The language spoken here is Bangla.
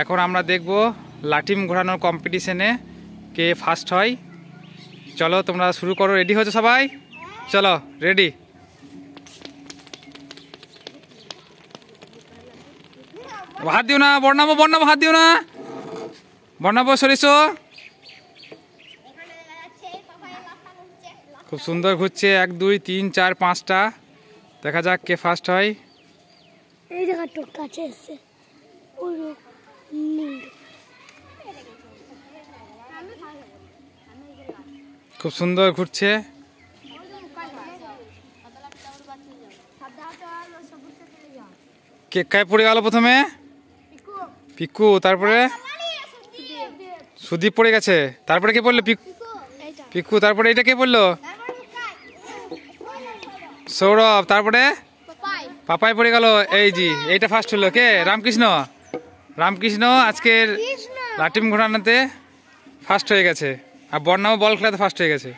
এখন আমরা দেখব লাটিম ঘোরানোর কম্পিটিশনে কে ফার্স্ট হয়। চলো তোমরা শুরু করো। রেডি হয়েছো সবাই? চলো রেডি। হাত দিও না, বর্ণাবো বর্ণাবো, হাত দিও না, বর্ণাবো সরিষো। খুব সুন্দর ঘুরছে, 1 2 3 4 5টা। দেখা যাক কে ফার্স্ট হয়। এই জায়গাটা কাছে এসে পুরো নীল। খুব সুন্দর ঘুরছে। কে কায় পড়ে গেল প্রথমে? পিকু, তারপরে সুদীপ পড়ে গেছে, তারপরে কে পড়লো? পিকু, তারপরে এটা কে পড়লো? সৌরভ, তারপরে পাপাই পড়ে গেল। এই জি, এইটা ফার্স্ট হলো কে? রামকৃষ্ণ। রামকৃষ্ণ আজকের লাটিম ঘোরানোতে ফার্স্ট হয়ে গেছে, আর বর্ণাও বল খেলাতে ফার্স্ট হয়ে গেছে।